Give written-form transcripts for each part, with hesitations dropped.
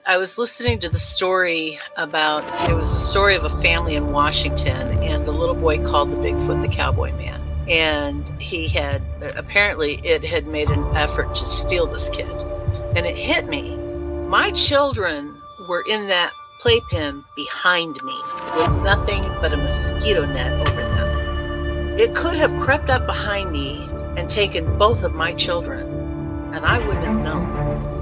I was listening to the story about, it was a story of a family in Washington, and the little boy called the Bigfoot the Cowboy Man. And he had, apparently it had made an effort to steal this kid. And it hit me. My children were in that playpen behind me with nothing but a mosquito net over them. It could have crept up behind me and taken both of my children, and I wouldn't have known.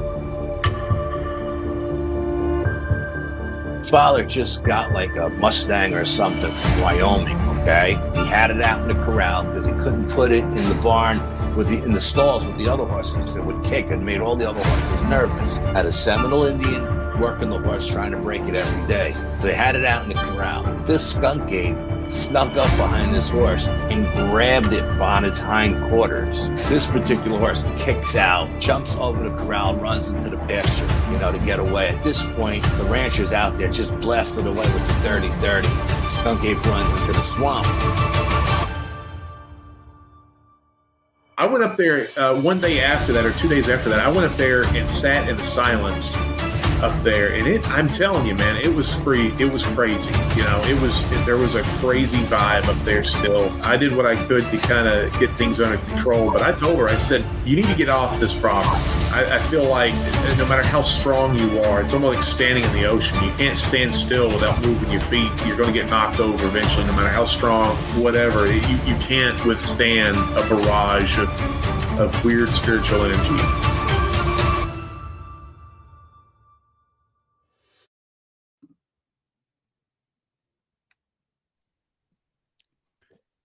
His father just got like a Mustang or something from Wyoming, okay? He had it out in the corral because he couldn't put it in the barn in the stalls with the other horses. It would kick and made all the other horses nervous. Had a Seminole Indian working the horse, trying to break it every day. So they had it out in the corral. This skunk ape snuck up behind this horse and grabbed it on its hind quarters. This particular horse kicks out, jumps over the corral, runs into the pasture, to get away. At this point, the rancher's out there just blasted away with the dirty. Skunk ape runs into the swamp. I went up there one day after that, or 2 days after that. I went up there and sat in the silence up there, and I'm telling you, man, it was free. It was crazy. There was a crazy vibe up there still. I did what I could to kind of get things under control, but I told her, I said, you need to get off this property. I feel like no matter how strong you are, it's almost like standing in the ocean. You can't stand still without moving your feet. You're going to get knocked over eventually, no matter how strong, whatever. You can't withstand a barrage of weird spiritual energy.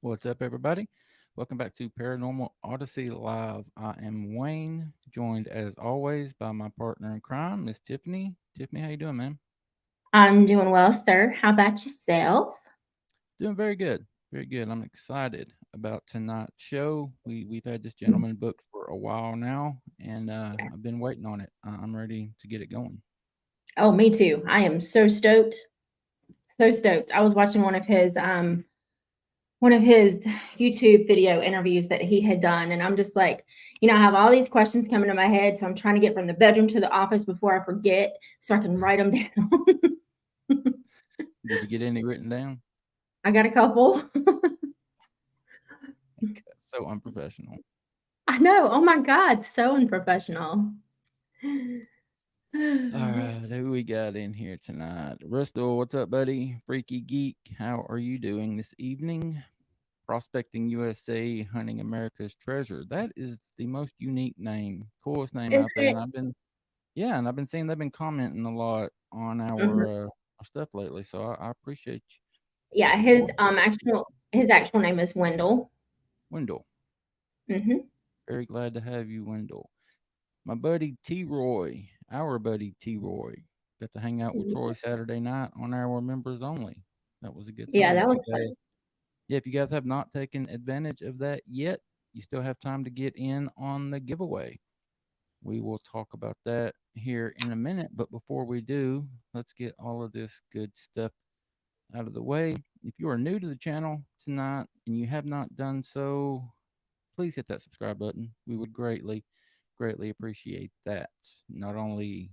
What's up, everybody? Welcome back to Paranormal Odyssey Live. I am Wayne, joined as always by my partner in crime, Miss Tiffany. Tiffany, how you doing, man? I'm doing well, sir. How about yourself? Doing very good. Very good. I'm excited about tonight's show. We've had this gentleman booked for a while now, and I've been waiting on it. I'm ready to get it going. Oh, me too. I am so stoked. So stoked. I was watching one of his YouTube video interviews that he had done, and I'm just like, I have all these questions coming to my head, so I'm trying to get from the bedroom to the office before I forget, so I can write them down. Did you get any written down? I got a couple. So unprofessional. I know. Oh my God, so unprofessional. All right, who we got in here tonight? Rustle, what's up, buddy? Freaky Geek, how are you doing this evening? Prospecting USA, hunting America's treasure. That is the most unique name, coolest name out there. And I've been seeing they've been commenting a lot on our stuff lately. So I appreciate you. Yeah, his actual name is Wendell. Wendell. Mm-hmm. Very glad to have you, Wendell. My buddy T-Roy, our buddy T-Roy, got to hang out with Troy Saturday night on our members only. That was a good time. Yeah, that was fun. Yeah, if you guys have not taken advantage of that yet, you still have time to get in on the giveaway. We will talk about that here in a minute, but before we do, let's get all of this good stuff out of the way. If you are new to the channel tonight and you have not done so, please hit that subscribe button. We would greatly appreciate that. Not only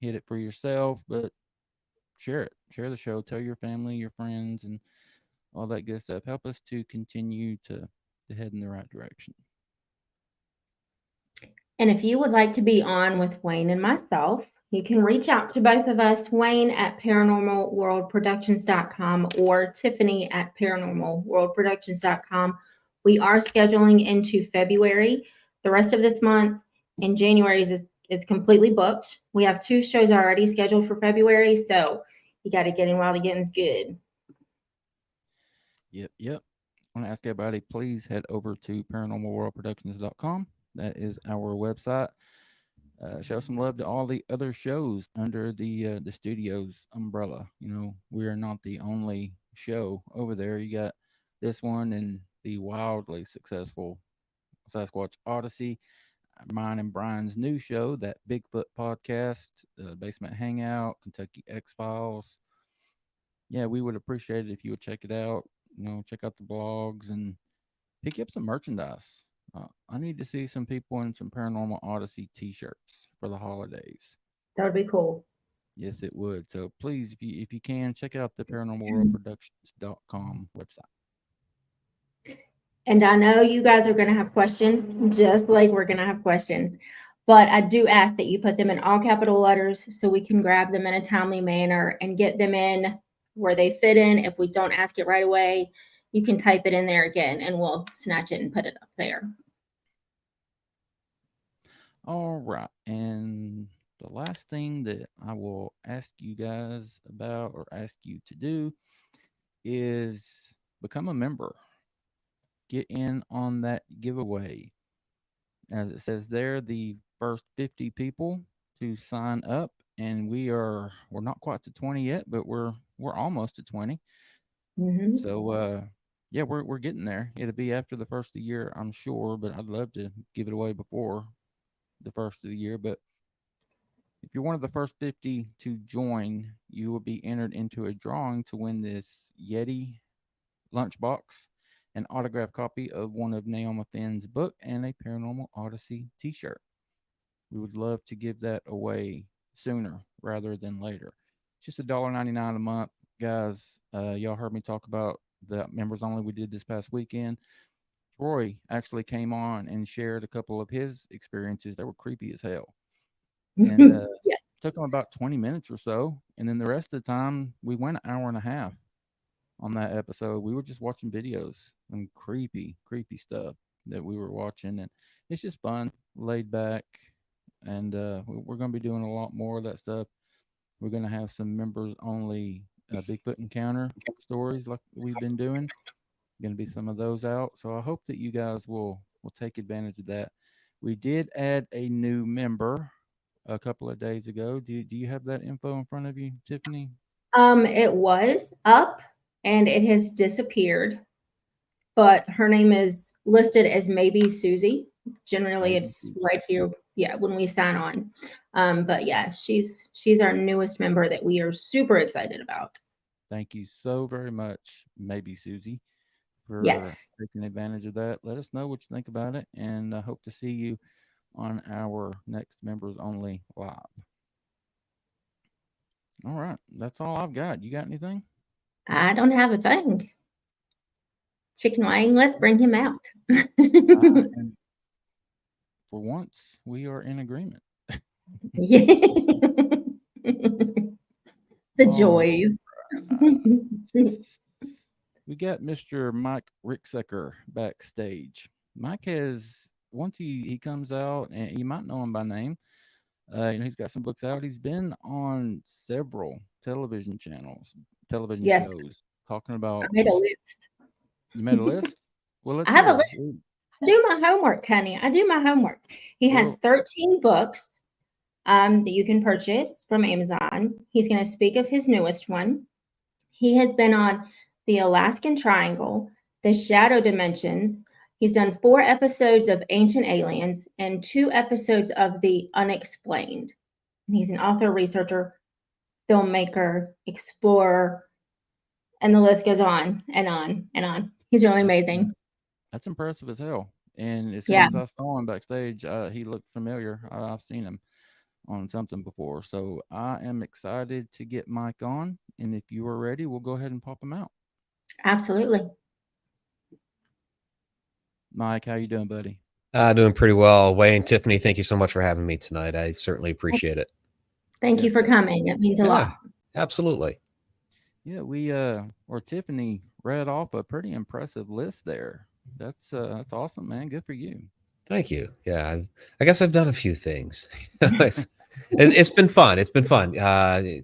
hit it for yourself, but share it. Share the show. Tell your family, your friends, and all that good stuff. Help us to continue to head in the right direction. And if you would like to be on with Wayne and myself, you can reach out to both of us, Wayne at paranormalworldproductions.com or Tiffany at paranormalworldproductions.com. We are scheduling into February. The rest of this month in January is completely booked. We have 2 shows already scheduled for February, so you got to get in while the getting's good. Yep. I want to ask everybody, please head over to paranormalworldproductions.com. That is our website. Show some love to all the other shows under the studio's umbrella. We are not the only show over there. You got this one and the wildly successful Sasquatch Odyssey, mine and Brian's new show, that Bigfoot podcast, Basement Hangout, Kentucky X-Files. Yeah, we would appreciate it if you would check it out. Check out the blogs and pick up some merchandise. I need to see some people in some Paranormal Odyssey t-shirts for the holidays. That would be cool. Yes, it would. So please, if you can, check out the paranormalworldproductions.com website. And I know you guys are going to have questions, just like we're going to have questions. But I do ask that you put them in all capital letters so we can grab them in a timely manner and get them in where they fit in. If we don't ask it right away, you can type it in there again and we'll snatch it and put it up there. All right. And the last thing that I will ask you guys about or ask you to do is become a member. Get in on that giveaway. As it says there, the first 50 people to sign up, and we're not quite to 20 yet, but we're almost to 20. Mm-hmm. So yeah, we're getting there. It'll be after the first of the year, I'm sure, but I'd love to give it away before the first of the year. But if you're one of the first 50 to join, you will be entered into a drawing to win this Yeti lunchbox, an autographed copy of one of Naomi Finn's book, and a Paranormal Odyssey t-shirt. We would love to give that away sooner rather than later. It's just $1.99 a month, guys. Y'all heard me talk about the members only we did this past weekend. Troy actually came on and shared a couple of his experiences that were creepy as hell. And Yeah. took him about 20 minutes or so. And then the rest of the time, we went an hour and a half on that episode. We were just watching videos and creepy stuff that we were watching. And it's just fun, laid back. And we're going to be doing a lot more of that stuff. We're going to have some members only Bigfoot encounter stories like we've been doing. Going to be some of those out. So I hope that you guys will take advantage of that. We did add a new member a couple of days ago. Do you have that info in front of you, Tiffany? It was up and it has disappeared, but her name is listed as maybe Susie. Generally, Maybe it's Susie. right here. Yeah, when we sign on. But yeah, she's our newest member that we are super excited about. Thank you so very much, maybe Susie, for Yes, taking advantage of that. Let us know what you think about it, and I hope to see you on our next members only live. All right, that's all I've got. You got anything? I don't have a thing. Chicken Wang, let's bring him out. And for once, we are in agreement. Yeah. The All joys. We got Mr. Mike Ricksecker backstage. Mike has, once he comes out, and you might know him by name, he's got some books out. He's been on several television Yes, shows, talking I about. made a list. You made a list? Well, let's I have a hear it. list. I do my homework, honey. I do my homework. He has 13 books that you can purchase from Amazon. He's going to speak of his newest one. He has been on the Alaskan Triangle, the Shadow Dimensions. He's done 4 episodes of Ancient Aliens and 2 episodes of The Unexplained. And he's an author, researcher, filmmaker, explorer, and the list goes on and on and on. He's really amazing. That's impressive as hell. And as soon Yeah. as I saw him backstage, he looked familiar. I've seen him on something before. So I am excited to get Mike on. And if you are ready, we'll go ahead and pop him out. Absolutely. Mike, how you doing, buddy? Doing pretty well. Wayne, Tiffany, thank you so much for having me tonight. I certainly appreciate it. Thank you Yes, for sir. coming. It means a lot. Absolutely. Yeah, or Tiffany read off a pretty impressive list there. That's awesome, man. Good for you. Thank you. Yeah, I guess I've done a few things. It's been fun. It's been fun.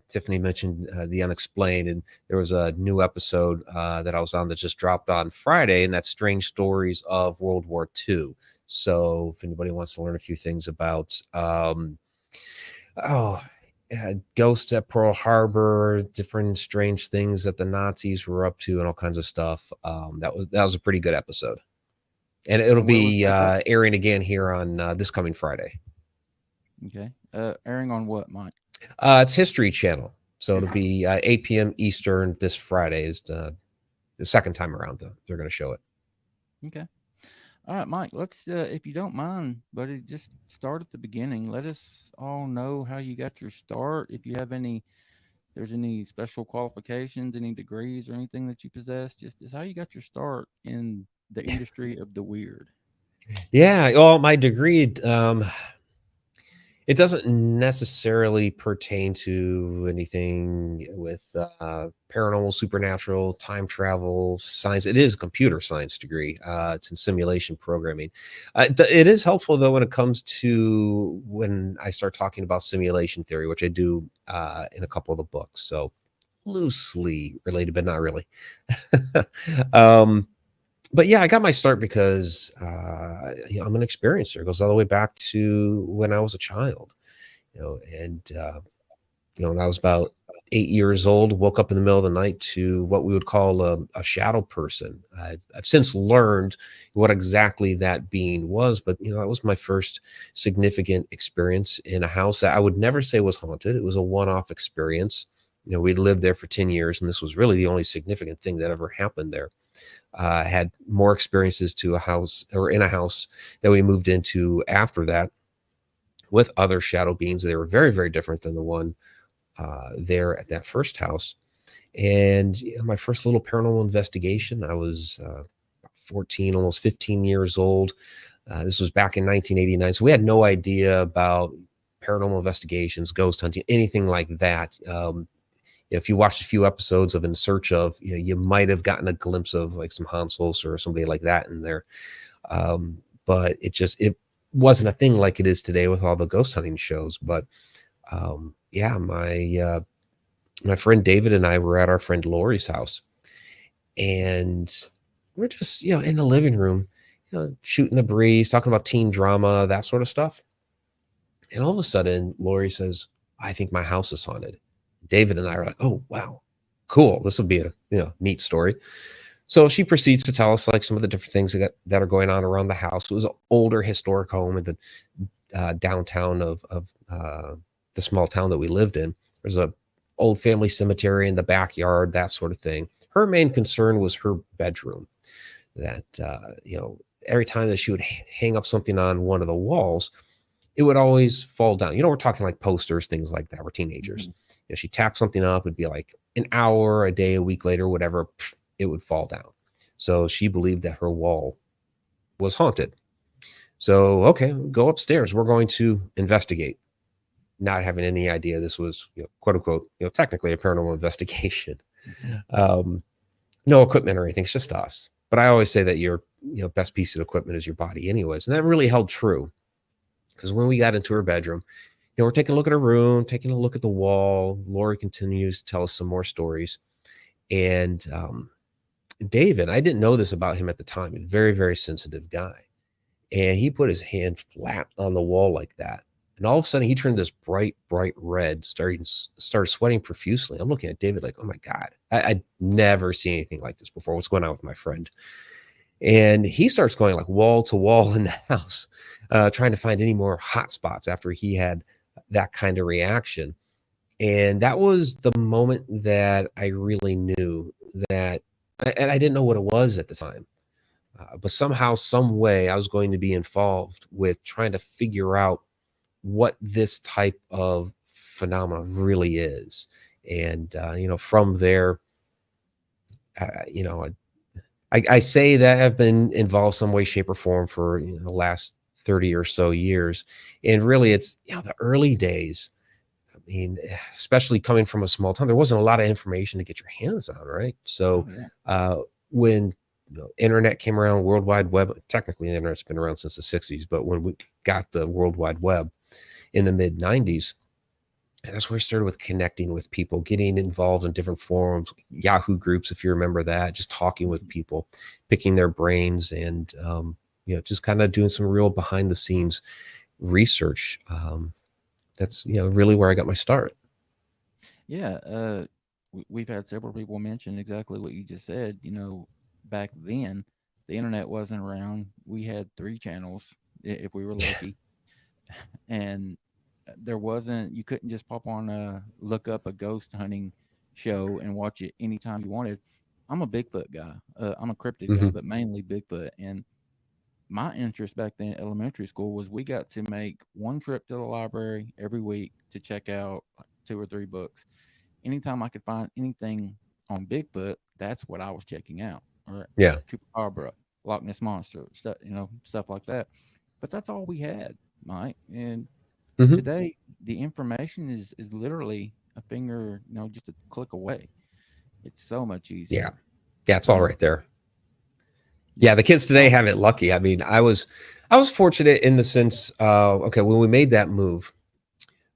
Tiffany mentioned The Unexplained, and there was a new episode that I was on that just dropped on Friday, and that's Strange Stories of World War II. So if anybody wants to learn a few things about ghosts at Pearl Harbor, different strange things that the Nazis were up to, and all kinds of stuff, that was a pretty good episode. And it'll be airing again here on this coming Friday. Okay. Airing on what, Mike? It's History Channel. So it'll be 8 p.m. Eastern this Friday is the second time around, though. They're going to show it. Okay. All right, Mike, let's, if you don't mind, buddy, just start at the beginning. Let us all know how you got your start. If you have any, there's any special qualifications, any degrees or anything that you possess, just how you got your start in the industry of the weird. Yeah, well, my degree, it doesn't necessarily pertain to anything with paranormal, supernatural, time travel, science. It is a computer science degree. It's in simulation programming. It is helpful though when it comes to when I start talking about simulation theory, which I do in a couple of the books. So loosely related, but not really. um, but yeah, I got my start because I'm an experiencer. It goes all the way back to when I was a child, and when I was about 8 years old, woke up in the middle of the night to what we would call a shadow person. I've since learned what exactly that being was, but that was my first significant experience in a house that I would never say was haunted. It was a one-off experience. We'd lived there for 10 years, and this was really the only significant thing that ever happened there. Had more experiences to a house or in a house that we moved into after that with other shadow beings. They were very, very different than the one there at that first house. And my first little paranormal investigation, I was 14, almost 15 years old. This was back in 1989. So we had no idea about paranormal investigations, ghost hunting, anything like that. If you watched a few episodes of In Search of, you might have gotten a glimpse of like some Hansels or somebody like that in there. But it wasn't a thing like it is today with all the ghost hunting shows. But yeah, my friend David and I were at our friend Lori's house, and we're just in the living room, shooting the breeze, talking about teen drama, that sort of stuff. And all of a sudden, Lori says, "I think my house is haunted." David and I are like, "Oh wow, cool! This will be a neat story." So she proceeds to tell us like some of the different things that are going on around the house. It was an older historic home in the downtown of the small town that we lived in. There's a old family cemetery in the backyard, that sort of thing. Her main concern was her bedroom. That every time that she would hang up something on one of the walls, it would always fall down. We're talking like posters, things like that. We're teenagers. She tacked something up, it'd be like an hour, a day, a week later, whatever, it would fall down. So she believed that her wall was haunted. So, okay, go upstairs. We're going to investigate. Not having any idea this was, quote unquote, technically a paranormal investigation. No equipment or anything. It's just us. But I always say that your, best piece of equipment is your body anyways. And that really held true. Because when we got into her bedroom, we're taking a look at her room, taking a look at the wall. Lori continues to tell us some more stories. And David, I didn't know this about him at the time, a very, very sensitive guy. And he put his hand flat on the wall like that. And all of a sudden, he turned this bright, bright red, started sweating profusely. I'm looking at David like, oh my God, I'd never seen anything like this before. What's going on with my friend? And he starts going like wall to wall in the house, trying to find any more hot spots after he had that kind of reaction. And that was the moment that I really knew that, and I didn't know what it was at the time. But somehow, some way, I was going to be involved with trying to figure out what this type of phenomenon really is. And, from there, I say that I've been involved some way, shape, or form for the last 30 or so years. And really, it's, the early days. I mean, especially coming from a small town, there wasn't a lot of information to get your hands on, right? So when internet came around, World Wide Web, technically the internet's been around since the 60s, but when we got the World Wide Web in the mid 90s, that's where I started with connecting with people, getting involved in different forums, Yahoo groups, if you remember that, just talking with people, picking their brains, and just kind of doing some real behind the scenes research. That's really where I got my start. Yeah, we've had several people mention exactly what you just said. Back then, the internet wasn't around. We had 3 channels if we were lucky, and there wasn't. You couldn't just pop on look up a ghost hunting show and watch it anytime you wanted. I'm a Bigfoot guy. I'm a cryptid guy, but mainly Bigfoot. And my interest back then in elementary school was we got to make one trip to the library every week to check out like 2 or 3 books. Anytime I could find anything on Bigfoot, that's what I was checking out. Or Yeah. Chupacabra, Loch Ness Monster, stuff, stuff like that. But that's all we had, Mike. And Mhm. today, the information is literally a finger, just a click away. It's so much easier. Yeah, it's all right there. Yeah, the kids today have it lucky. I mean, I was fortunate in the sense, okay, when we made that move,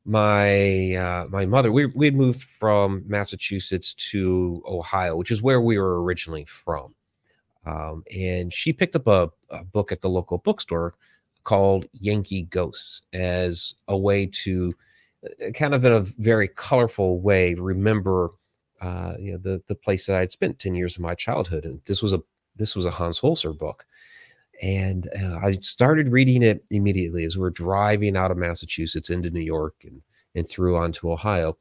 my mother, we had moved from Massachusetts to Ohio, which is where we were originally from. And she picked up a book at the local bookstore called Yankee Ghosts as a way to kind of in a very colorful way remember the place that I'd spent 10 years of my childhood. And this was a Hans Holzer book. And I started reading it immediately as we're driving out of Massachusetts into New York and through onto Ohio.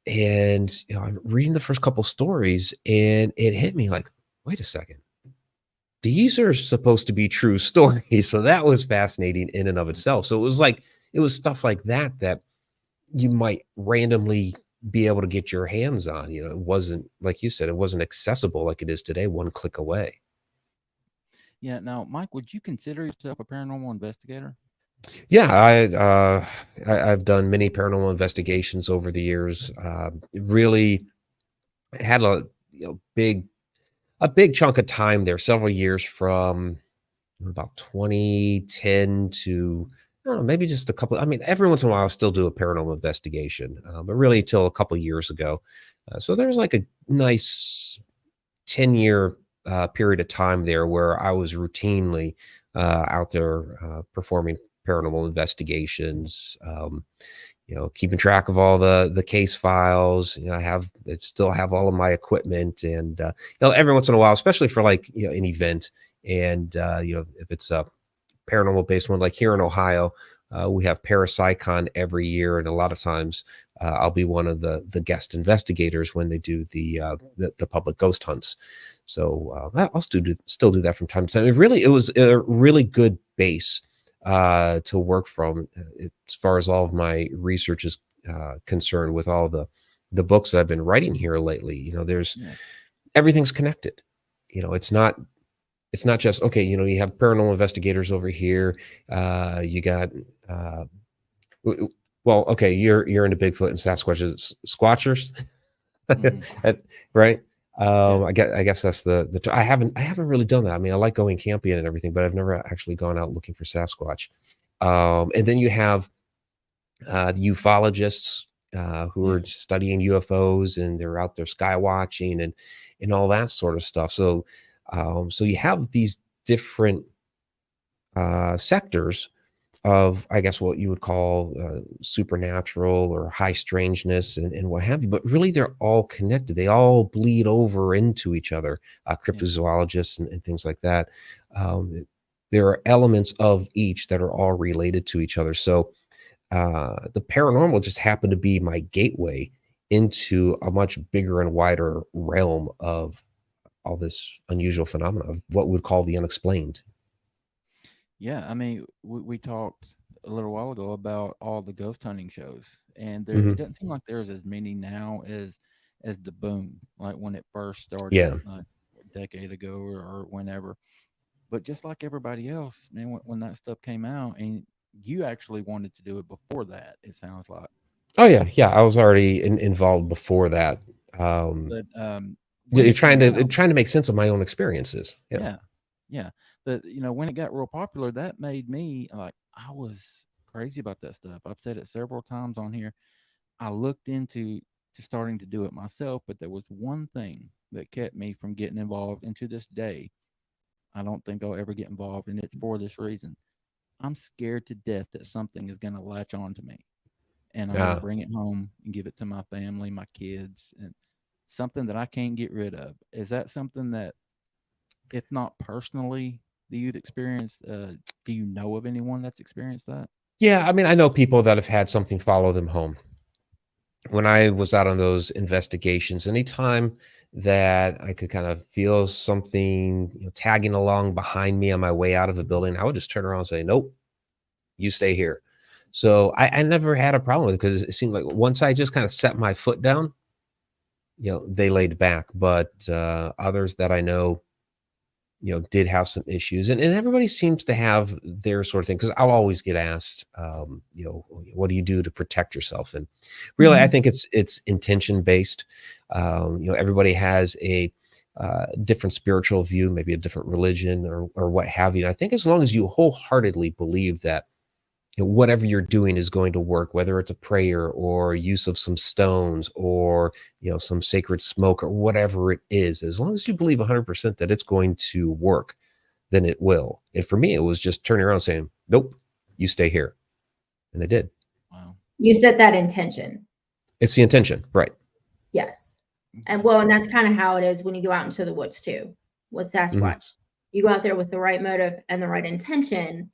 And I'm reading the first couple stories, and it hit me like, wait a second. These are supposed to be true stories. So that was fascinating in and of itself. So it was stuff like that you might randomly be able to get your hands on. It wasn't, like you said, it wasn't accessible like it is today, one click away. Yeah. Now, Mike, would you consider yourself a paranormal investigator? Yeah, I've done many paranormal investigations over the years. Really had a big chunk of time there, several years from about 2010 to I don't know, maybe just a couple. I mean, every once in a while, I'll still do a paranormal investigation, but really till a couple years ago. So there's like a nice 10-year period of time there where I was routinely out there performing paranormal investigations, keeping track of all the case files. I still have all of my equipment, and every once in a while, especially for like an event, and if it's a paranormal based one, like here in Ohio, we have Parapsychon every year, and a lot of times I'll be one of the guest investigators when they do the public ghost hunts. So I'll still do that from time to time. It was a really good base to work from as far as all of my research is concerned, with all the books that I've been writing here lately. Everything's connected. It's not just, okay, you have paranormal investigators over here. You got, well, okay, you're into Bigfoot and Sasquatches, Squatchers, right? I guess that's I haven't really done that. I mean, I like going camping and everything, but I've never actually gone out looking for Sasquatch. And then you have the ufologists who are studying UFOs, and they're out there sky watching and all that sort of stuff. So you have these different sectors of, I guess, what you would call supernatural or high strangeness and what have you. But really, they're all connected. They all bleed over into each other, cryptozoologists and things like that. There are elements of each that are all related to each other. So the paranormal just happened to be my gateway into a much bigger and wider realm of all this unusual phenomena of what we would call the unexplained. Yeah, I mean, we talked a little while ago about all the ghost hunting shows, and it doesn't seem like there's as many now as the boom, like when it first started, a decade ago or whenever. But just like everybody else, man, when that stuff came out, and you actually wanted to do it before that, it sounds like. Oh yeah, I was already involved before that. But you're trying to make sense of my own experiences. Yeah. But when it got real popular, that made me like, I was crazy about that stuff. I've said it several times on here. I looked into starting to do it myself, but there was one thing that kept me from getting involved. And to this day, I don't think I'll ever get involved. And it's for this reason. I'm scared to death that something is going to latch on to me, and I'm going to bring it home and give it to my family, my kids, and something that I can't get rid of. Is that something that, if not personally, that you'd experienced? Do you know of anyone that's experienced that? Yeah, I mean, I know people that have had something follow them home. When I was out on those investigations, anytime that I could kind of feel something, tagging along behind me on my way out of the building, I would just turn around and say, nope, you stay here. So I never had a problem with it because it seemed like once I just kind of set my foot down, they laid back. But others that I know, did have some issues, and everybody seems to have their sort of thing. Because I'll always get asked, what do you do to protect yourself? And really, I think it's intention based. Everybody has a different spiritual view, maybe a different religion or what have you. And I think as long as you wholeheartedly believe that whatever you're doing is going to work, whether it's a prayer or use of some stones or some sacred smoke or whatever it is, as long as you believe 100% that it's going to work, then it will. And for me, it was just turning around and saying, nope, you stay here. And they did. Wow. You set that intention. It's the intention, right? Yes. And that's kind of how it is when you go out into the woods too with Sasquatch. You go out there with the right motive and the right intention,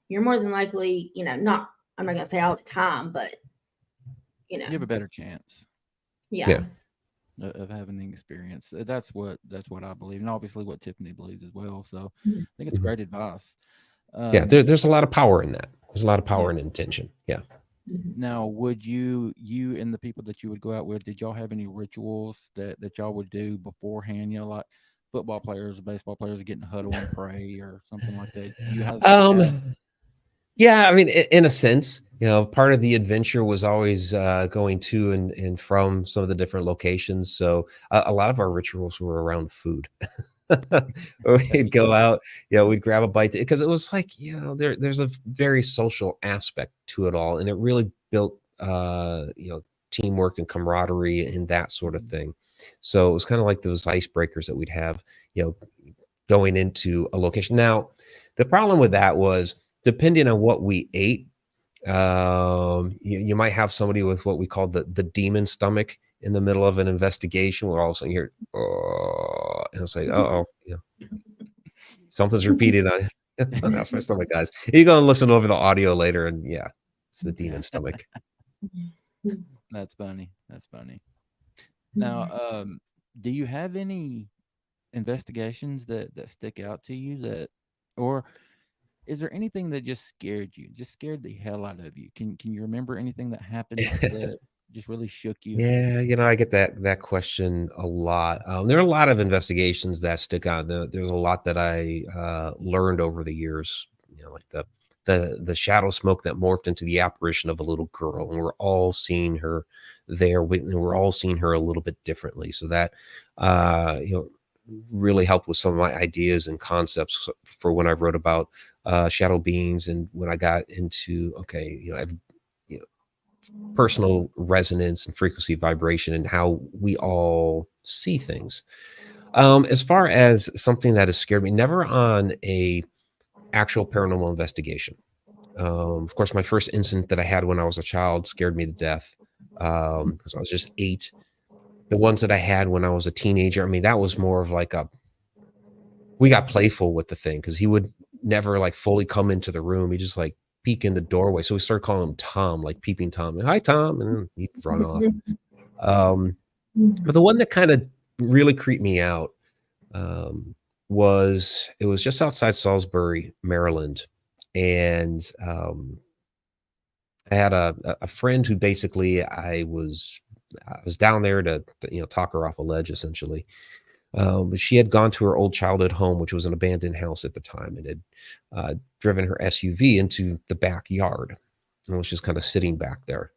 you're more than likely, I'm not going to say all the time, but you have a better chance. Yeah. Of having the experience. That's what I believe, and obviously what Tiffany believes as well. So I think it's great advice. There's a lot of power in that. There's a lot of power in intention. Yeah. Now, would you and the people that you would go out with, did y'all have any rituals that y'all would do beforehand? Like football players or baseball players are getting a huddle and pray or something like that. You have yeah, I mean, in a sense, part of the adventure was always going to and from some of the different locations. So a lot of our rituals were around food. We'd go out, we'd grab a bite because it was like, there's a very social aspect to it all. And it really built, teamwork and camaraderie and that sort of thing. So it was kind of like those icebreakers that we'd have, going into a location. Now, the problem with that was, depending on what we ate, you might have somebody with what we call the demon stomach in the middle of an investigation where all of a sudden you hear, oh, and it's like, something's repeated on it. That's my stomach, guys. You're going to listen over the audio later, and yeah, it's the demon stomach. That's funny. Now, do you have any investigations that stick out to you or is there anything that just scared the hell out of you? Can you remember anything that happened that just really shook you? Yeah, I get that question a lot. There are a lot of investigations that stick out. There's a lot that I learned over the years. Like the shadow smoke that morphed into the apparition of a little girl, and we're all seeing her there. And we're all seeing her a little bit differently. So that really helped with some of my ideas and concepts for when I wrote about shadow beings, and when I got into personal resonance and frequency vibration and how we all see things. As far as something that has scared me, never on a actual paranormal investigation. Of course, my first incident that I had when I was a child scared me to death because I was just 8. The ones that I had when I was a teenager, I mean, that was more of like we got playful with the thing because he would never like fully come into the room. He just like peek in the doorway. So we started calling him Tom, like peeping Tom. And, hi, Tom. And he'd run off. But the one that kind of really creeped me out was just outside Salisbury, Maryland. And I had a friend who basically I was down there to talk her off a ledge, essentially. But she had gone to her old childhood home, which was an abandoned house at the time, and had driven her SUV into the backyard and was just kind of sitting back there.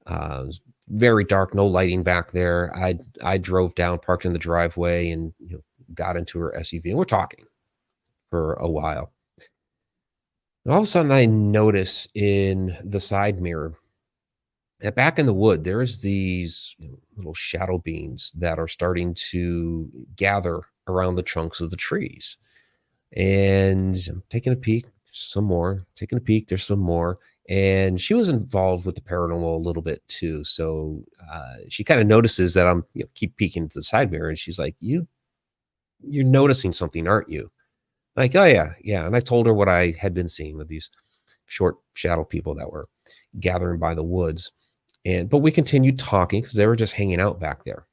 It was very dark, no lighting back there. I drove down, parked in the driveway, and got into her SUV, and we're talking for a while. And all of a sudden, I notice in the side mirror that back in the wood, there's these little shadow beings that are starting to gather around the trunks of the trees. And I'm taking a peek, there's some more, taking a peek, there's some more. And she was involved with the paranormal a little bit too. So she kind of notices that I'm keep peeking into the side mirror, and she's like, you're noticing something, aren't you? Like, oh yeah. And I told her what I had been seeing with these short shadow people that were gathering by the woods. But we continued talking because they were just hanging out back there.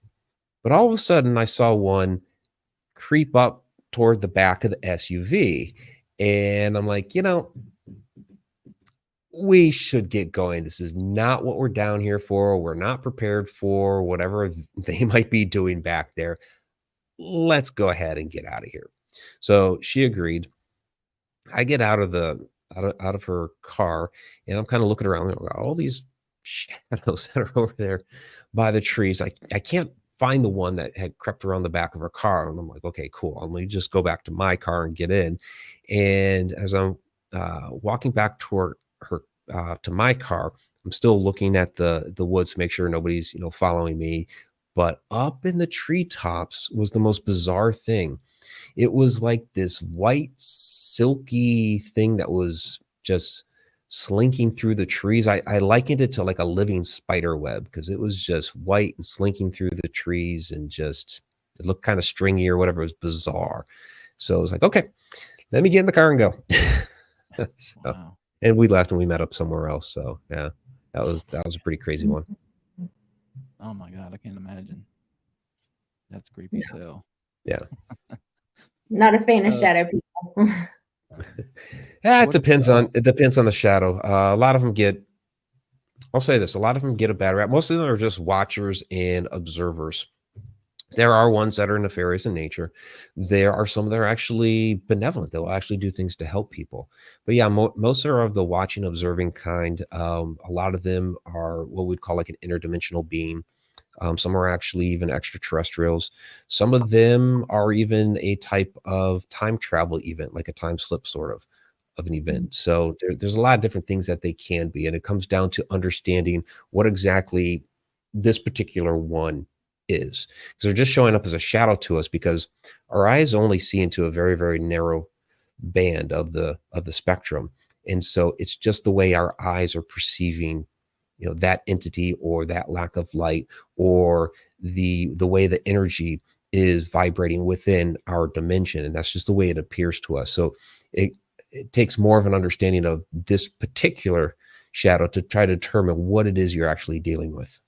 But all of a sudden, I saw one creep up toward the back of the SUV. And I'm like, we should get going. This is not what we're down here for. We're not prepared for whatever they might be doing back there. Let's go ahead and get out of here. So she agreed. I get out of her car, and I'm kind of looking around. All these shadows that are over there by the trees. I can't find the one that had crept around the back of her car. And I'm like, okay, cool. Let me just go back to my car and get in. And as I'm walking back toward her to my car, I'm still looking at the woods to make sure nobody's following me. But up in the treetops was the most bizarre thing. It was like this white, silky thing that was just slinking through the trees. I likened it to like a living spider web because it was just white and slinking through the trees, and just it looked kind of stringy or whatever. It was bizarre. So I was like, okay, let me get in the car and go. So, Wow. and we left and we met up somewhere else. So yeah, that was a pretty crazy one. Oh my God, I can't imagine. That's creepy as hell. Yeah. Not a fan of shadow people. Yeah, it What depends about- on the shadow. A lot of them get, I'll say this, a lot of them get a bad rap. Most of them are just watchers and observers. There are ones that are nefarious in nature. There are some that are actually benevolent. They'll actually do things to help people. But yeah, most are of the watching, observing kind. A lot of them are what we'd call like an interdimensional being. Some are actually even extraterrestrials. Some of them are even a type of time travel event, like a time slip sort of an event. So there's a lot of different things that they can be. And it comes down to understanding what exactly this particular one is. Because they're just showing up as a shadow to us because our eyes only see into a very, very narrow band of the spectrum. And so it's just the way our eyes are perceiving that entity or that lack of light, or the way the energy is vibrating within our dimension. And that's just the way it appears to us. So it takes more of an understanding of this particular shadow to try to determine what it is you're actually dealing with.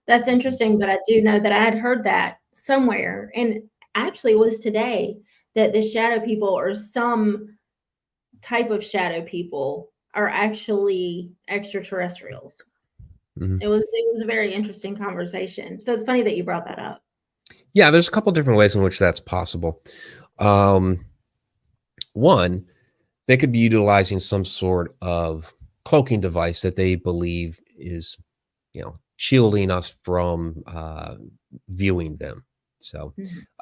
That's interesting, but I do know that I had heard that somewhere, and actually it was today, that the shadow people, or some type of shadow people, are actually extraterrestrials. Mhm. It was a very interesting conversation. So it's funny that you brought that up. Yeah, there's a couple different ways in which that's possible. One, they could be utilizing some sort of cloaking device that they believe is, shielding us from viewing them. So,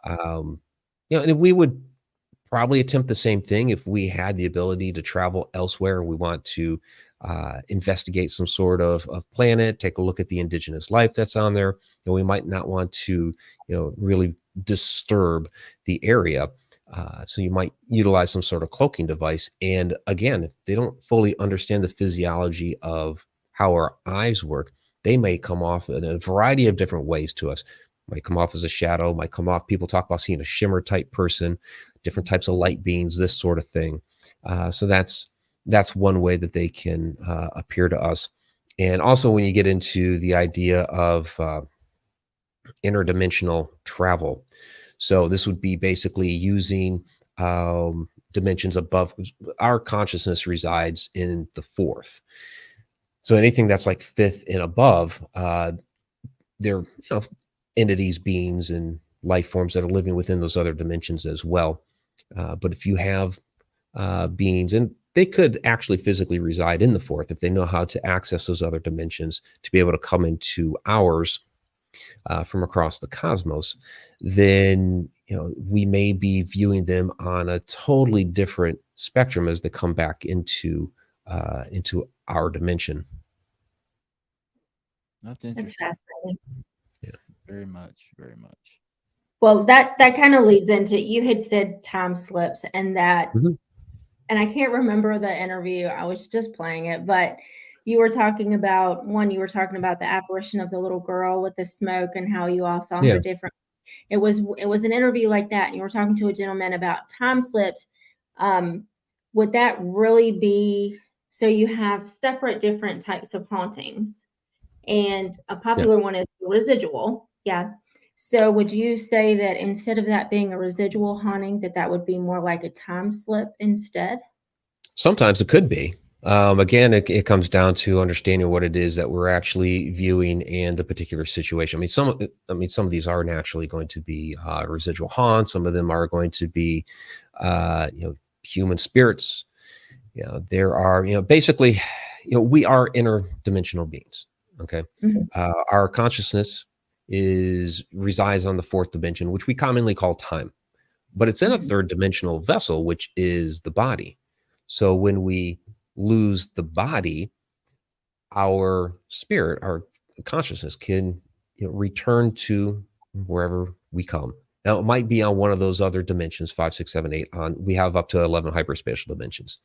and we would probably attempt the same thing if we had the ability to travel elsewhere. We want to investigate some sort of planet, take a look at the indigenous life that's on there. We might not want to, really disturb the area. So you might utilize some sort of cloaking device. And again, if they don't fully understand the physiology of how our eyes work, they may come off in a variety of different ways to us. Might come off as a shadow, might come off, people talk about seeing a shimmer type person, different types of light beings, this sort of thing. So that's one way that they can appear to us. And also when you get into the idea of interdimensional travel. So this would be basically using dimensions above. Our consciousness resides in the fourth. So anything that's like fifth and above, they're entities, beings, and life forms that are living within those other dimensions as well. But if you have beings, and they could actually physically reside in the fourth if they know how to access those other dimensions to be able to come into ours from across the cosmos, then we may be viewing them on a totally different spectrum as they come back into our dimension. That's That's interesting. fascinating. Very much, very much. Well, that kind of leads into, you had said time slips, and that, and I can't remember the interview. I was just playing it, but you were talking about the apparition of the little girl with the smoke, and how you all saw her different. It was an interview like that, and you were talking to a gentleman about time slips. Would that really be, so you have separate different types of hauntings, and a popular one is residual. Yeah. So would you say that instead of that being a residual haunting, that would be more like a time slip instead? Sometimes it could be. Again, it comes down to understanding what it is that we're actually viewing and the particular situation. Some of these are naturally going to be residual haunts. Some of them are going to be, human spirits. There are, basically, we are interdimensional beings. Okay, Mhm. our consciousness resides on the fourth dimension, which we commonly call time, but it's in a Mhm. third dimensional vessel, which is the body. So when we lose the body, our spirit, our consciousness can return to wherever we come. Now, it might be on one of those other dimensions, 5, 6, 7, 8. We have up to 11 hyperspatial dimensions.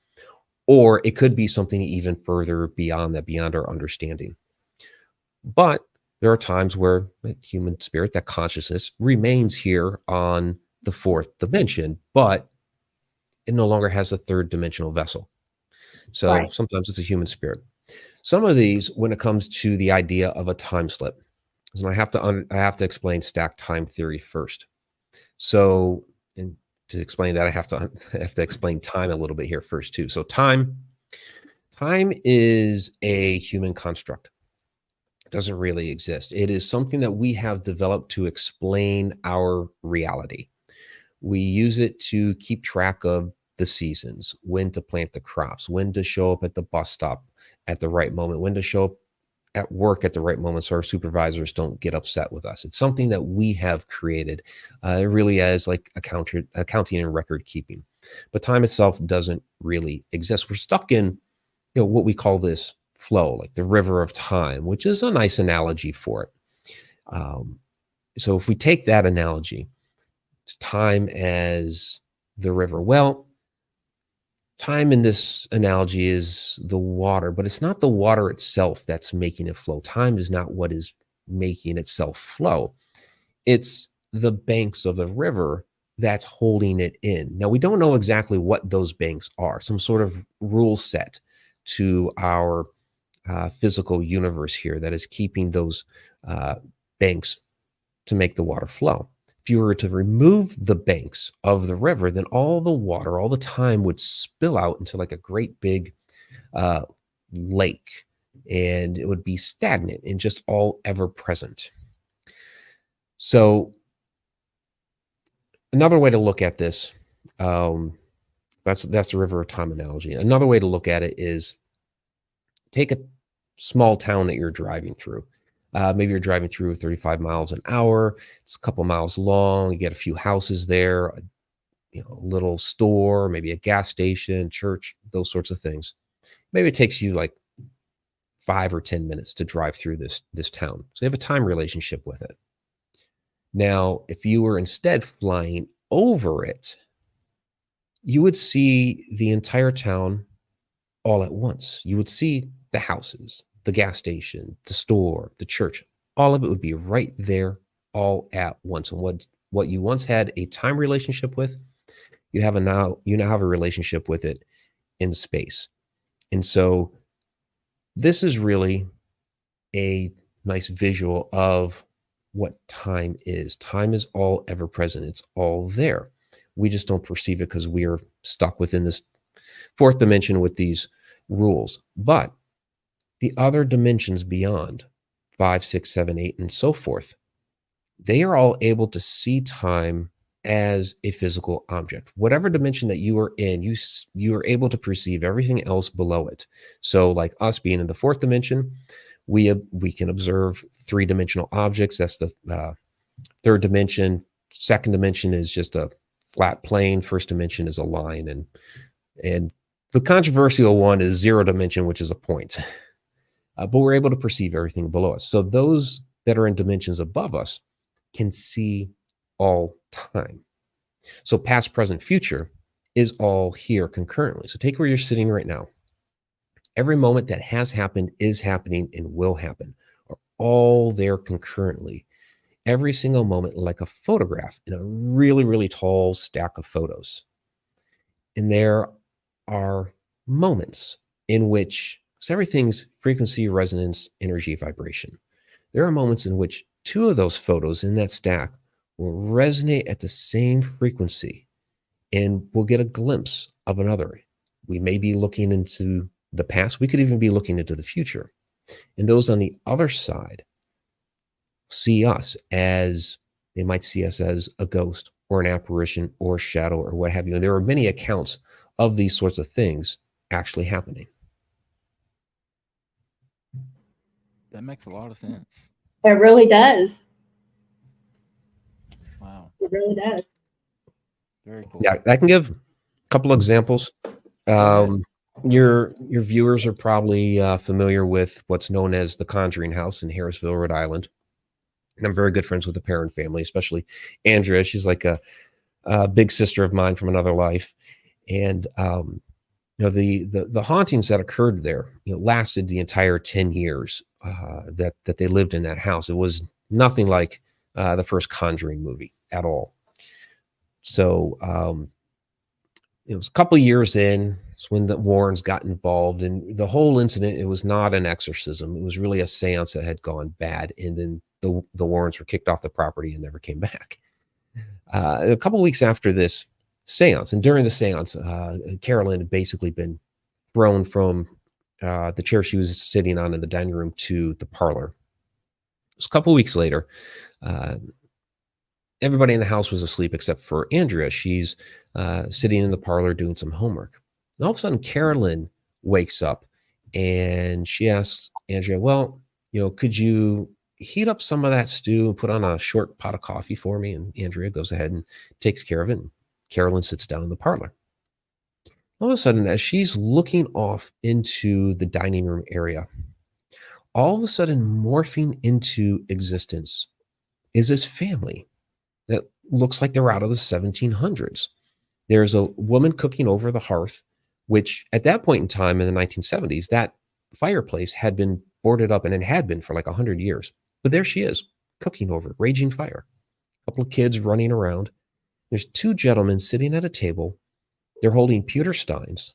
Or it could be something even further beyond that, beyond our understanding. But there are times where the human spirit, that consciousness, remains here on the fourth dimension, but it no longer has a third dimensional vessel. So Right. sometimes it's a human spirit. Some of these, when it comes to the idea of a time slip, and I have to explain stacked time theory first. So, and to explain that, I have to explain time a little bit here first too. So time is a human construct. It doesn't really exist. It is something that we have developed to explain our reality. We use it to keep track of the seasons, when to plant the crops, when to show up at the bus stop at the right moment, when to show up at work at the right moment so our supervisors don't get upset with us. It's something that we have created. It really is like accounting and record keeping. But time itself doesn't really exist. We're stuck in what we call this flow, like the river of time, which is a nice analogy for it. So if we take that analogy, time as the river. Well, time in this analogy is the water, but it's not the water itself that's making it flow. Time is not what is making itself flow. It's the banks of the river that's holding it in. Now, we don't know exactly what those banks are, some sort of rule set to our physical universe here that is keeping those banks to make the water flow. If you were to remove the banks of the river, then all the water, all the time would spill out into like a great big uh, lake, and it would be stagnant and just all ever present. So another way to look at this, that's the river of time analogy. Another way to look at it is take a small town that you're driving through. Maybe you're driving through 35 miles an hour. It's a couple miles long. You get a few houses there, a little store, maybe a gas station, church, those sorts of things. Maybe it takes you like 5 or 10 minutes to drive through this town. So you have a time relationship with it. Now, if you were instead flying over it, you would see the entire town all at once. You would see the houses, the gas station, the store, the church. All of it would be right there all at once. And what you once had a time relationship with, you now have a relationship with it in space. And so this is really a nice visual of what time is. Time is all ever present. It's all there. We just don't perceive it because we are stuck within this fourth dimension with these rules. But the other dimensions beyond 5, 6, 7, 8, and so forth, they are all able to see time as a physical object. Whatever dimension that you are in, you are able to perceive everything else below it. So like us being in the fourth dimension, we can observe three-dimensional objects. That's the third dimension. Second dimension is just a flat plane. First dimension is a line. And the controversial one is zero dimension, which is a point. But we're able to perceive everything below us. So those that are in dimensions above us can see all time. So past, present, future is all here concurrently. So take where you're sitting right now. Every moment that has happened, is happening, and will happen are all there concurrently. Every single moment, like a photograph in a really, really tall stack of photos. And there are moments in which, because everything's frequency, resonance, energy, vibration. There are moments in which two of those photos in that stack will resonate at the same frequency, and we'll get a glimpse of another. We may be looking into the past. We could even be looking into the future. And those on the other side see us as, they might see us as a ghost or an apparition or shadow or what have you. And there are many accounts of these sorts of things actually happening. That makes a lot of sense. It really does. Wow. It really does. Very cool. Yeah, I can give a couple examples. Your viewers are probably familiar with what's known as the Conjuring House in Harrisville, Rhode Island. And I'm very good friends with the Perrin family, especially Andrea. She's like a big sister of mine from another life. And the hauntings that occurred there, lasted the entire 10 years that they lived in that house. It was nothing like the first Conjuring movie at all. So it was a couple of years in, it's when the Warrens got involved, and the whole incident, it was not an exorcism. It was really a seance that had gone bad. And then the Warrens were kicked off the property and never came back. A couple of weeks after this seance, and during the seance, Carolyn had basically been thrown from the chair she was sitting on in the dining room to the parlor. It was a couple of weeks later. Everybody in the house was asleep except for Andrea. She's sitting in the parlor doing some homework. And all of a sudden, Carolyn wakes up and she asks Andrea, well, could you heat up some of that stew and put on a short pot of coffee for me? And Andrea goes ahead and takes care of it. And Carolyn sits down in the parlor. All of a sudden, as she's looking off into the dining room area, all of a sudden morphing into existence is this family that looks like they're out of the 1700s. There's a woman cooking over the hearth, which at that point in time in the 1970s, that fireplace had been boarded up, and it had been for like 100 years. But there she is, cooking over it, raging fire. A couple of kids running around. There's two gentlemen sitting at a table. They're holding pewter steins,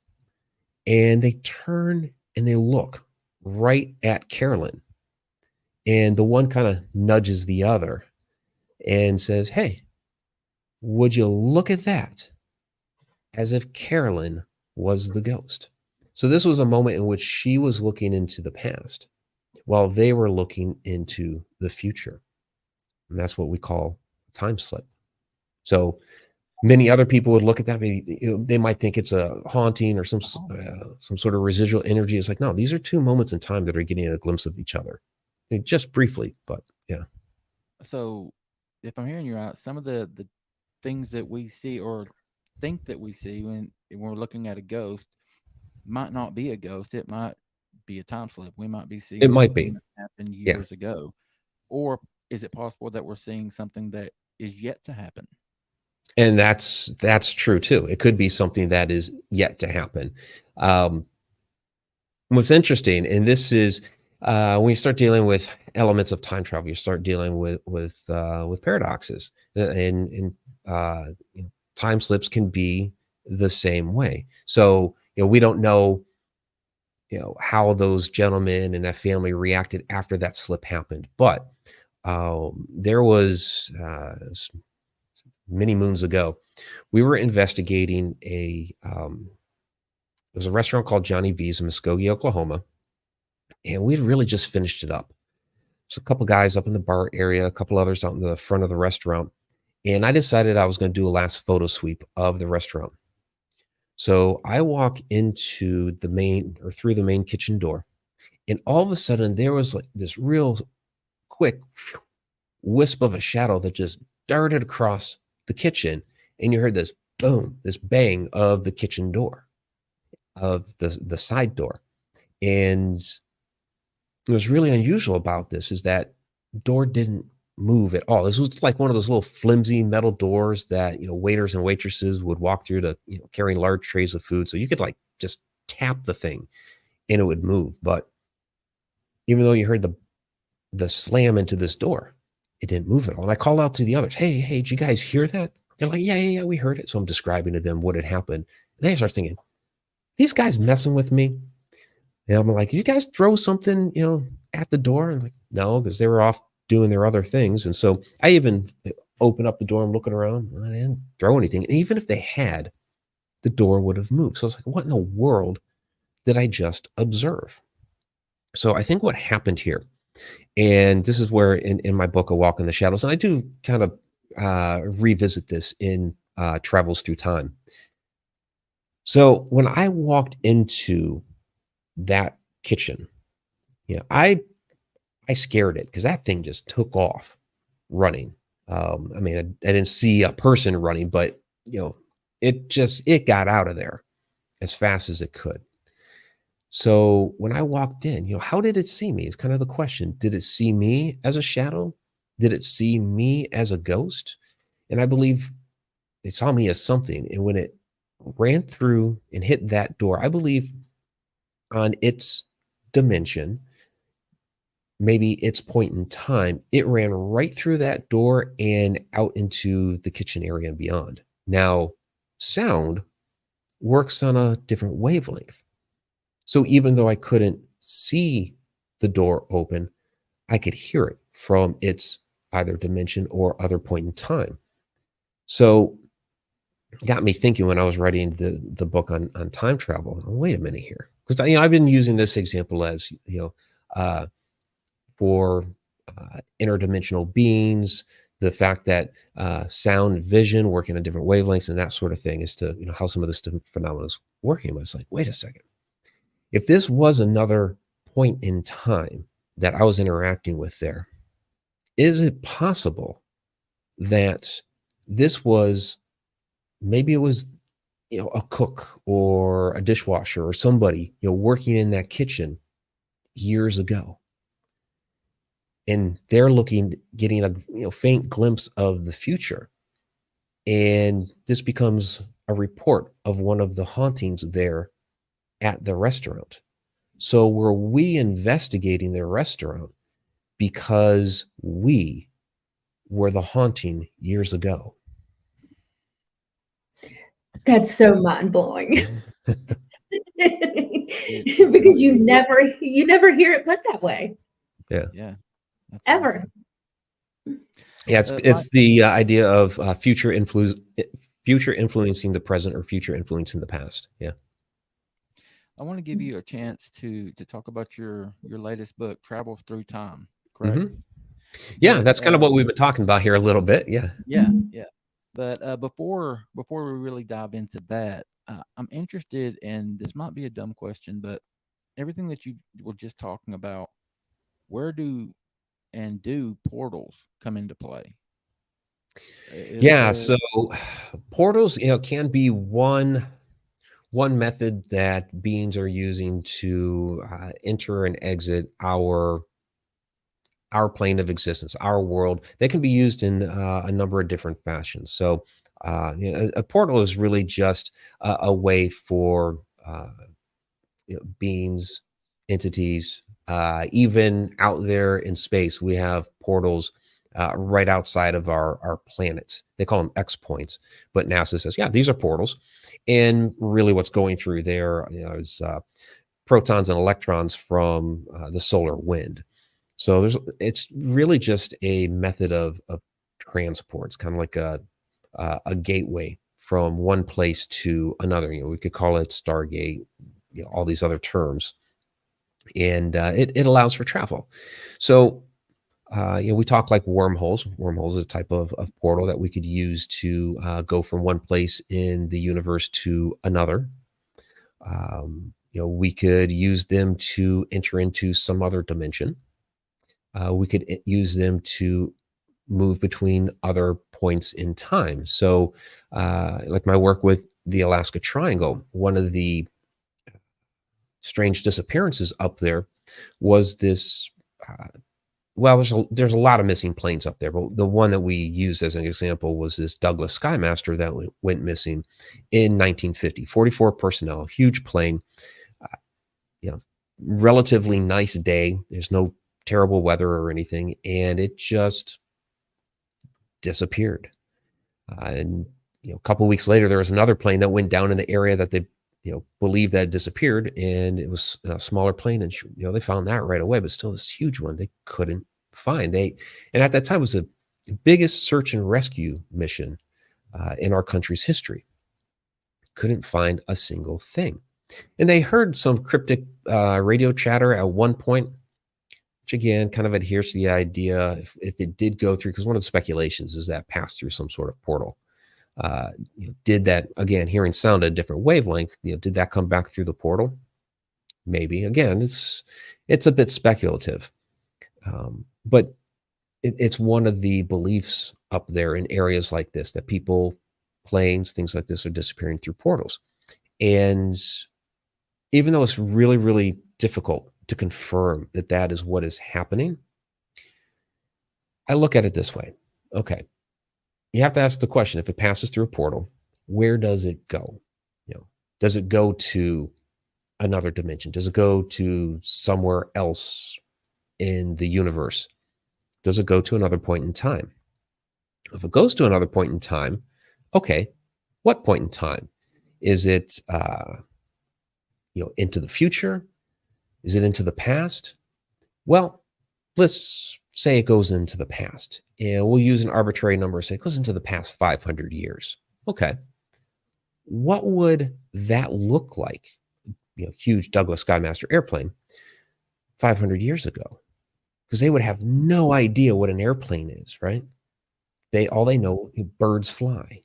and they turn and they look right at Carolyn. And the one kind of nudges the other and says, hey, would you look at that? As if Carolyn was the ghost. So this was a moment in which she was looking into the past while they were looking into the future. And that's what we call time slip. So many other people would look at that. They might think it's a haunting or some sort of residual energy. It's like, no, these are two moments in time that are getting a glimpse of each other. Just briefly, but yeah. So if I'm hearing you right, some of the things that we see or think that we see when we're looking at a ghost might not be a ghost. It might be a time slip. We might be seeing it might be that happened years ago. Or is it possible that we're seeing something that is yet to happen? And that's true too. It could be something that is yet to happen. What's interesting, and this is when you start dealing with elements of time travel, you start dealing with paradoxes, and time slips can be the same way. So we don't know how those gentlemen and that family reacted after that slip happened, but there was many moons ago, we were investigating there was a restaurant called Johnny V's in Muskogee, Oklahoma, and we'd really just finished it up. So a couple guys up in the bar area, a couple others out in the front of the restaurant, and I decided I was going to do a last photo sweep of the restaurant. So I walk into through the main kitchen door, and all of a sudden there was like this real quick wisp of a shadow that just darted across the kitchen, and you heard this boom, this bang of the kitchen door, of the side door. And what's really unusual about this is that door didn't move at all. This was like one of those little flimsy metal doors that waiters and waitresses would walk through to carrying large trays of food. So you could like just tap the thing and it would move. But even though you heard the slam into this door, it didn't move at all. And I called out to the others, hey, did you guys hear that? They're like, yeah, we heard it. So I'm describing to them what had happened. They start thinking, these guys messing with me. And I'm like, did you guys throw something, at the door? And like, no, because they were off doing their other things. And so I even opened up the door and looking around. I didn't throw anything. And even if they had, the door would have moved. So I was like, what in the world did I just observe? So I think what happened here, and this is where in my book, A Walk in the Shadows, and I do kind of revisit this in Travels Through Time. So when I walked into that kitchen, I scared it because that thing just took off running. I mean, I didn't see a person running, but it got out of there as fast as it could. So when I walked in, how did it see me? Is kind of the question. Did it see me as a shadow? Did it see me as a ghost? And I believe it saw me as something. And when it ran through and hit that door, I believe on its dimension, maybe its point in time, it ran right through that door and out into the kitchen area and beyond. Now, sound works on a different wavelength. So even though I couldn't see the door open, I could hear it from its either dimension or other point in time. So it got me thinking when I was writing the book on time travel. Wait a minute here, because I've been using this example as for interdimensional beings, the fact that sound and vision working on different wavelengths and that sort of thing, as to how some of this different phenomena is working. But it's like, wait a second. If this was another point in time that I was interacting with there, is it possible that this was, maybe it was, a cook or a dishwasher or somebody, working in that kitchen years ago, and they're getting a faint glimpse of the future, and this becomes a report of one of the hauntings there at the restaurant. So were we investigating the restaurant because we were the haunting years ago? That's so mind-blowing. Because you never hear it put that way. Yeah. That's Ever. awesome. Yeah, it's the idea of future influencing the present, or future influencing the past. Yeah. I want to give you a chance to talk about your latest book, Travels Through Time, correct? Mm-hmm. Yeah, But, that's kind of what we've been talking about here a little bit. Yeah. Yeah. But before we really dive into that, I'm interested in, this might be a dumb question, but everything that you were just talking about, where do portals come into play? So portals, can be one method that beings are using to enter and exit our plane of existence, our world. They can be used in a number of different fashions. So a portal is really just a way for beings, entities, even out there in space. We have portals right outside of our planets. They call them X points, but NASA says, yeah, these are portals. And really what's going through there is protons and electrons from the solar wind. So it's really just a method of transport. It's kind of like a gateway from one place to another. We could call it Stargate, all these other terms, and it allows for travel. So we talk like wormholes. Wormholes is a type of portal that we could use to go from one place in the universe to another. We could use them to enter into some other dimension. We could use them to move between other points in time. So like my work with the Alaska Triangle, one of the strange disappearances up there was this, there's a lot of missing planes up there, but the one that we used as an example was this Douglas Skymaster that went missing in 1950, 44 personnel, huge plane, relatively nice day. There's no terrible weather or anything, and it just disappeared. And a couple of weeks later, there was another plane that went down in the area that they believed that it disappeared, and it was a smaller plane, and they found that right away. But still, this huge one, they couldn't find. And at that time, it was the biggest search and rescue mission in our country's history. Couldn't find a single thing. And they heard some cryptic radio chatter at one point, which again kind of adheres to the idea if it did go through, because one of the speculations is that passed through some sort of portal. Did that, again, hearing sound at a different wavelength, did that come back through the portal? Maybe. Again, it's a bit speculative. But it's one of the beliefs up there in areas like this, that people, planes, things like this are disappearing through portals. And even though it's really, really difficult to confirm that that is what is happening, I look at it this way. Okay, you have to ask the question, if it passes through a portal, where does it go? Does it go to another dimension? Does it go to somewhere else in the universe? Does it go to another point in time? If it goes to another point in time, okay, what point in time? Is it into the future? Is it into the past? Well, let's say it goes into the past, and we'll use an arbitrary number, say it goes into the past 500 years. Okay, what would that look like? Huge Douglas Skymaster airplane 500 years ago, because they would have no idea what an airplane is, right? All they know, birds fly.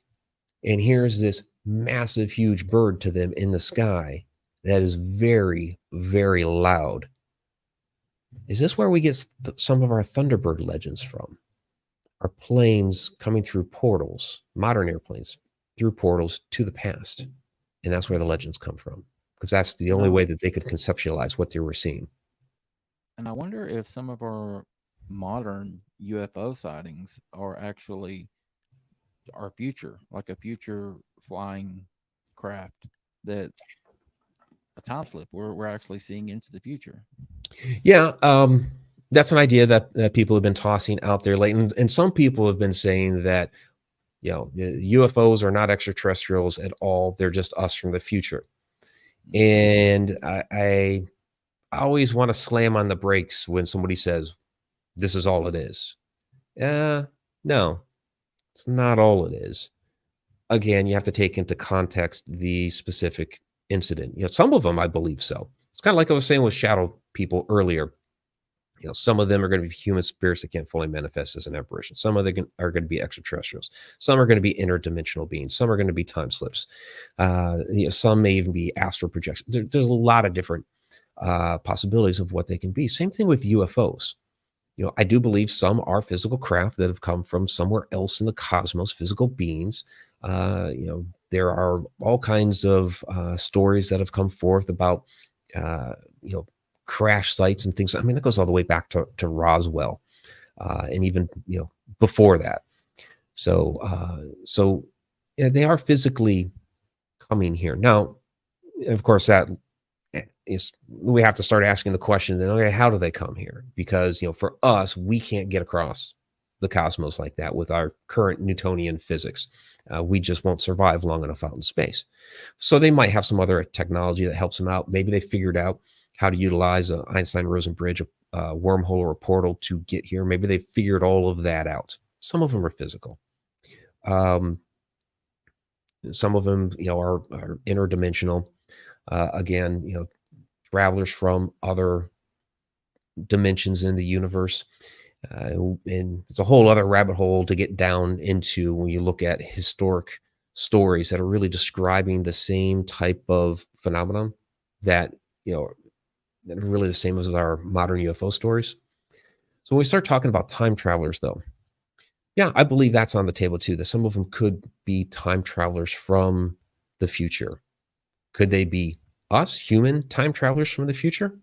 And here's this massive, huge bird to them in the sky that is very, very loud. Is this where we get some of our Thunderbird legends from? Are planes coming through portals, modern airplanes, through portals to the past? And that's where the legends come from, because that's the only way that they could conceptualize what they were seeing. And I wonder if some of our modern UFO sightings are actually our future, like a future flying craft, that a time slip where we're actually seeing into the future. Yeah, that's an idea that people have been tossing out there lately, and some people have been saying that UFOs are not extraterrestrials at all; they're just us from the future. And I always want to slam on the brakes when somebody says, "This is all it is." No, it's not all it is. Again, you have to take into context the specific incident. Some of them, I believe so. It's kind of like I was saying with shadow people earlier. Some of them are going to be human spirits that can't fully manifest as an apparition. Some of them are going to be extraterrestrials. Some are going to be interdimensional beings. Some are going to be time slips. Some may even be astral projections. There's a lot of different possibilities of what they can be. Same thing with UFOs. I do believe some are physical craft that have come from somewhere else in the cosmos, physical beings. There are all kinds of stories that have come forth about, crash sites and things. I mean, that goes all the way back to Roswell, and even, before that. So they are physically coming here. Now, of course, that is, we have to start asking the question then, okay, how do they come here? Because, for us, we can't get across the cosmos like that with our current Newtonian physics. We just won't survive long enough out in space. So they might have some other technology that helps them out. Maybe they figured out how to utilize an Einstein-Rosen bridge, a wormhole or a portal to get here. Maybe they figured all of that out. Some of them are physical. Some of them, are interdimensional. Again, travelers from other dimensions in the universe. And it's a whole other rabbit hole to get down into when you look at historic stories that are really describing the same type of phenomenon that, that are really the same as our modern UFO stories. So when we start talking about time travelers, though, yeah, I believe that's on the table too, that some of them could be time travelers from the future. Could they be us, human time travelers from the future?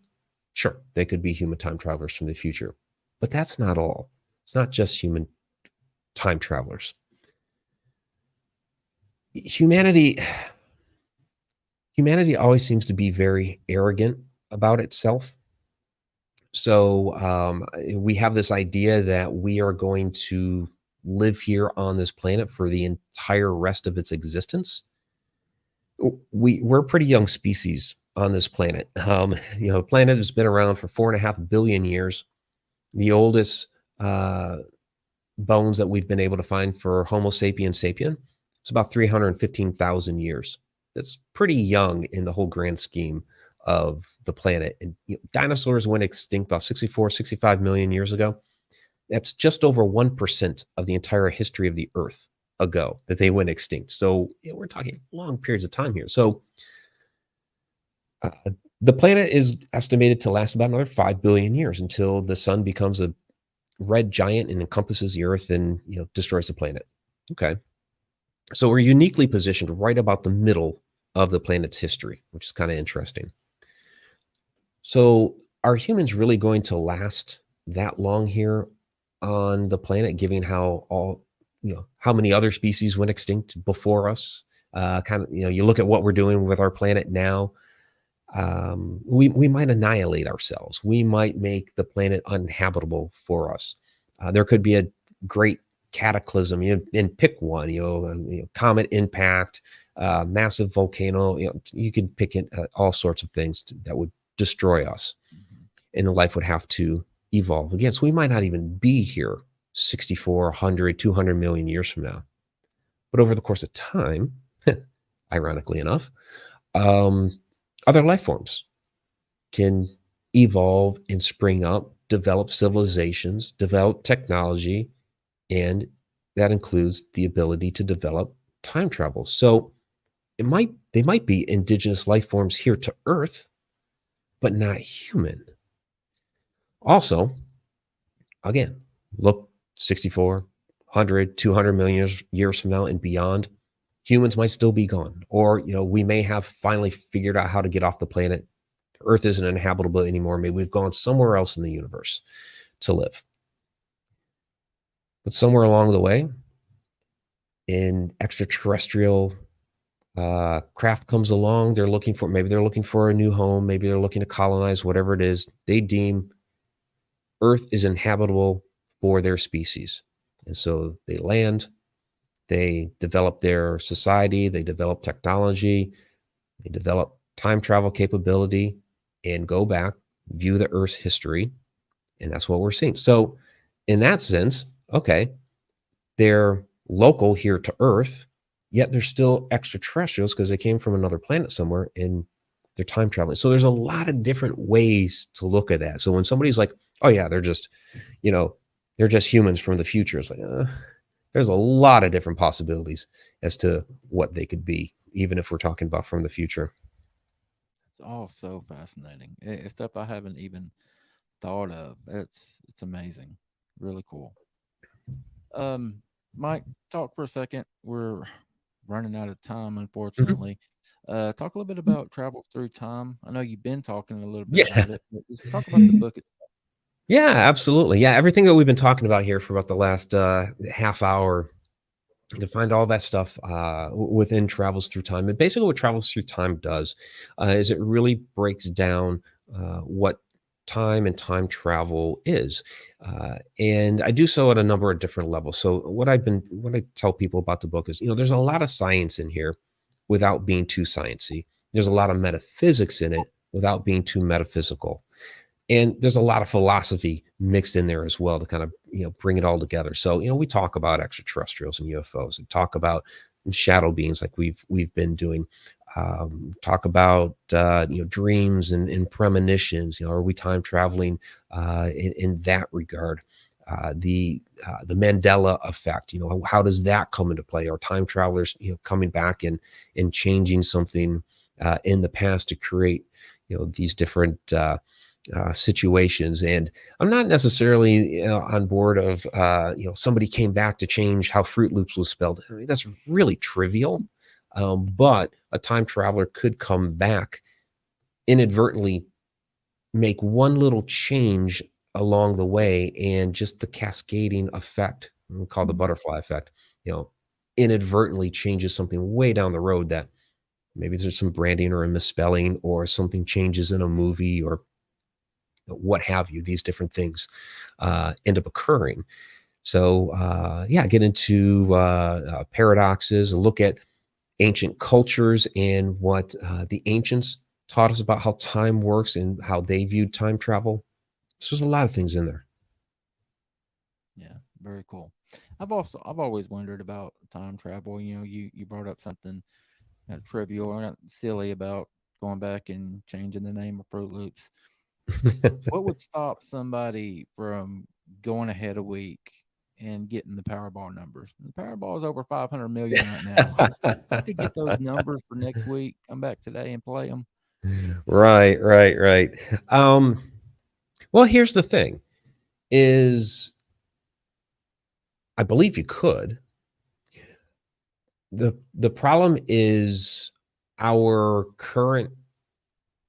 Sure, they could be human time travelers from the future. But that's not all. It's not just human time travelers. Humanity always seems to be very arrogant about itself. So we have this idea that we are going to live here on this planet for the entire rest of its existence. We're a pretty young species on this planet. The planet has been around for 4.5 billion years. The oldest uh, bones that we've been able to find for Homo sapiens sapien, it's about 315,000 years. That's pretty young in the whole grand scheme of the planet. And dinosaurs went extinct about 64, 65 million years ago. That's just over 1% of the entire history of the Earth ago that they went extinct. So we're talking long periods of time here. So the planet is estimated to last about another 5 billion years until the sun becomes a red giant and encompasses the Earth and destroys the planet. Okay. So we're uniquely positioned right about the middle of the planet's history, which is kind of interesting. So are humans really going to last that long here on the planet, given how how many other species went extinct before us? You look at what we're doing with our planet now. We might annihilate ourselves. We might make the planet uninhabitable for us. There could be a great cataclysm, and pick one, comet impact, massive volcano. You could pick all sorts of things that would destroy us, and the life would have to evolve again. So we might not even be here 64, 100, 200 million years from now. But over the course of time, ironically enough, other life forms can evolve and spring up, develop civilizations, develop technology, and that includes the ability to develop time travel. So they might be indigenous life forms here to Earth, but not human. Also, again, look 64, 100, 200 million years from now and beyond, humans might still be gone. Or, we may have finally figured out how to get off the planet. Earth isn't inhabitable anymore. Maybe we've gone somewhere else in the universe to live. But somewhere along the way, an extraterrestrial craft comes along. Maybe they're looking for a new home. Maybe they're looking to colonize whatever it is. They deem Earth is inhabitable for their species. And so they land, they develop their society, they develop technology, they develop time travel capability, and go back, view the Earth's history. And that's what we're seeing. So in that sense, okay, they're local here to Earth, yet they're still extraterrestrials because they came from another planet somewhere and they're time traveling. So there's a lot of different ways to look at that. So when somebody's like, oh yeah, they're just humans from the future, it's like, there's a lot of different possibilities as to what they could be, even if we're talking about from the future. It's all so fascinating. It's stuff I haven't even thought of. It's amazing. Really cool. Mike, talk for a second. We're running out of time, unfortunately. Talk a little bit about Travel Through Time. I know you've been talking a little bit about it, but just talk about the book itself. Yeah, absolutely. Yeah, everything that we've been talking about here for about the last half hour, you can find all that stuff within Travels Through Time. And basically what Travels Through Time does is it really breaks down what time and time travel is. And I do so at a number of different levels. So what I tell people about the book is, there's a lot of science in here without being too sciencey. There's a lot of metaphysics in it without being too metaphysical. And there's a lot of philosophy mixed in there as well to kind of, bring it all together. So, we talk about extraterrestrials and UFOs, and talk about shadow beings like we've been doing. Talk about dreams and premonitions. Are we time traveling in that regard? The Mandela effect. How does that come into play? Are time travelers coming back and changing something in the past to create these different situations? And I'm not necessarily on board of somebody came back to change how Fruit Loops was spelled. I mean, that's really trivial. But a time traveler could come back, inadvertently make one little change along the way, and just the cascading effect, we call the butterfly effect, inadvertently changes something way down the road that maybe there's some branding or a misspelling, or something changes in a movie, or what have you. These different things end up occurring. So get into paradoxes, look at ancient cultures and what the ancients taught us about how time works and how they viewed time travel. So there's a lot of things in there. Yeah, very cool. I've always wondered about time travel. You know, you brought up something trivial or not silly about going back and changing the name of Fruit Loops. What would stop somebody from going ahead a week and getting the Powerball numbers? The Powerball is over 500 million right now. You could get those numbers for next week. Come back today and play them. Right, right, right. Well, here's the thing: is I believe you could. The problem is our current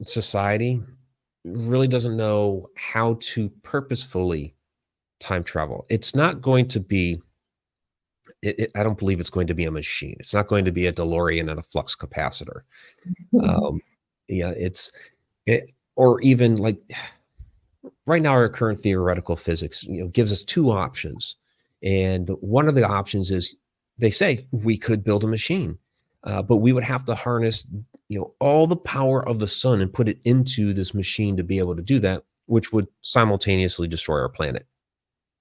society really doesn't know how to purposefully time travel. It's not going to be. I don't believe it's going to be a machine. It's not going to be a DeLorean and a flux capacitor. Yeah, or even like right now, our current theoretical physics, gives us two options, and one of the options is they say we could build a machine, but we would have to harness, all the power of the sun and put it into this machine to be able to do that, which would simultaneously destroy our planet.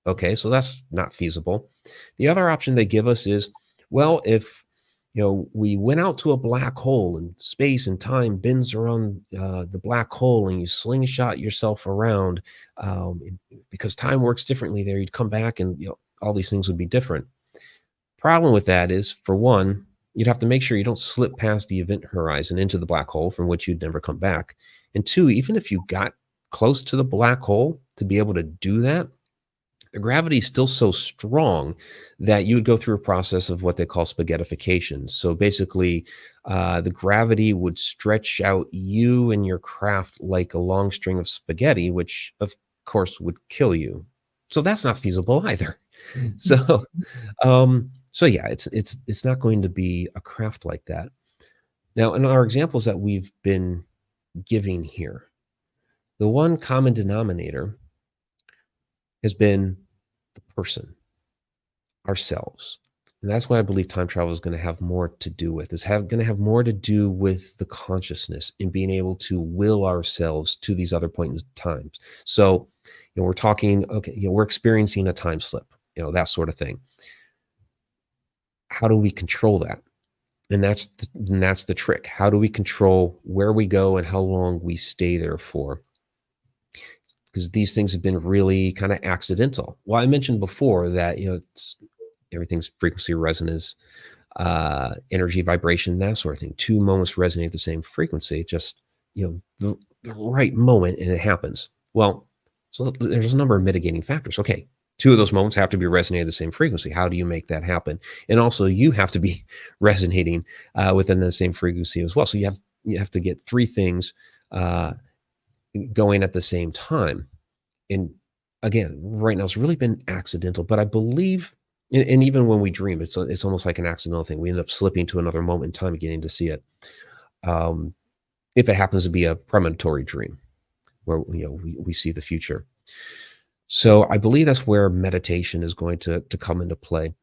Okay, so that's not feasible. The other option they give us is, well, if we went out to a black hole and space and time bends around the black hole and you slingshot yourself around, because time works differently there, you'd come back and all these things would be different. Problem with that is, for one, you'd have to make sure you don't slip past the event horizon into the black hole from which you'd never come back. And two, even if you got close to the black hole to be able to do that, the gravity is still so strong that you would go through a process of what they call spaghettification. So basically, the gravity would stretch out you and your craft like a long string of spaghetti, which of course would kill you. So that's not feasible either. So, so yeah, it's not going to be a craft like that. Now, in our examples that we've been giving here, the one common denominator has been the person, ourselves. And that's what I believe time travel is going to have more to do with. Going to have more to do with the consciousness and being able to will ourselves to these other points in times. So, we're talking, okay, we're experiencing a time slip, that sort of thing. How do we control that? And that's the trick. How do we control where we go and how long we stay there for? Because these things have been really kind of accidental. Well, I mentioned before that, everything's frequency, resonance, energy, vibration, that sort of thing. Two moments resonate at the same frequency, just, the right moment, and it happens. Well, so there's a number of mitigating factors. Okay, two of those moments have to be resonating at the same frequency. How do you make that happen? And also, you have to be resonating within the same frequency as well. So you have to get three things going at the same time. And again, right now it's really been accidental, but I believe, and even when we dream, it's almost like an accidental thing. We end up slipping to another moment in time, getting to see it. If it happens to be a premonitory dream, where we see the future. So I believe that's where meditation is going to come into play.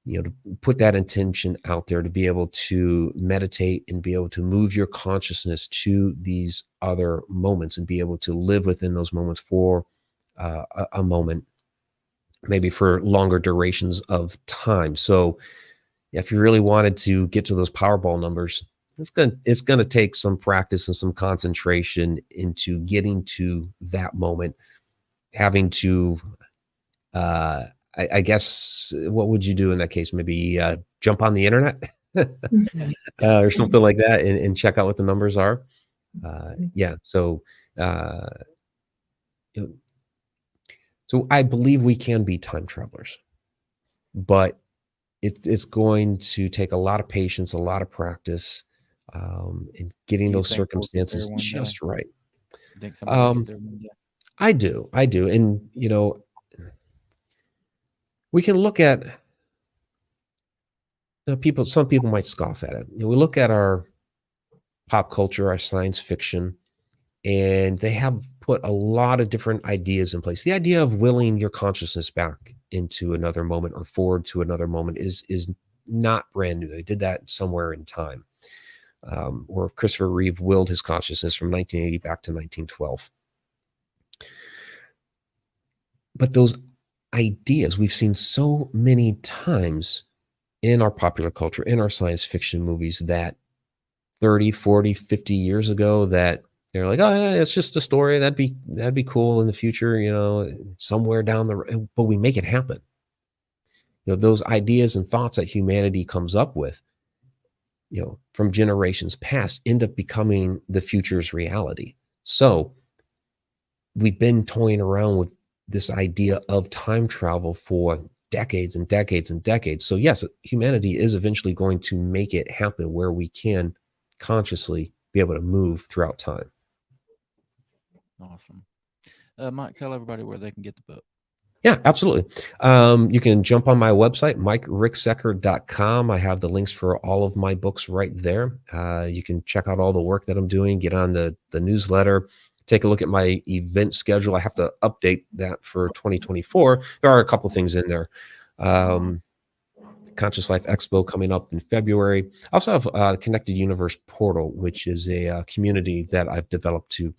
To put that intention out there, to be able to meditate and be able to move your consciousness to these other moments and be able to live within those moments for a moment, maybe for longer durations of time. So if you really wanted to get to those Powerball numbers, it's going to take some practice and some concentration into getting to that moment, having to, I guess, what would you do in that case? Maybe jump on the internet or something like that and check out what the numbers are. Yeah. So, so I believe we can be time travelers, but it's going to take a lot of patience, a lot of practice, and getting those circumstances just right. You think somebody will get there one day? I do. And, we can look at some people might scoff at it. We look at our pop culture, our science fiction, and they have put a lot of different ideas in place. The idea of willing your consciousness back into another moment or forward to another moment is not brand new. They did that somewhere in time. Or Christopher Reeve willed his consciousness from 1980 back to 1912. But those ideas we've seen so many times in our popular culture, in our science fiction movies, that 30, 40, 50 years ago, that they're like, oh yeah, it's just a story. That'd be cool in the future, somewhere down the road. But we make it happen. Those ideas and thoughts that humanity comes up with, from generations past, end up becoming the future's reality. So we've been toying around with this idea of time travel for decades and decades and decades. So yes, humanity is eventually going to make it happen where we can consciously be able to move throughout time. Awesome. Mike, tell everybody where they can get the book. Yeah, absolutely. You can jump on my website, MikeRicksecker.com. I have the links for all of my books right there. You can check out all the work that I'm doing, get on the newsletter, take a look at my event schedule. I have to update that for 2024. There are a couple things in there. Conscious Life Expo coming up in February. I also have Connected Universe Portal, which is a community that I've developed to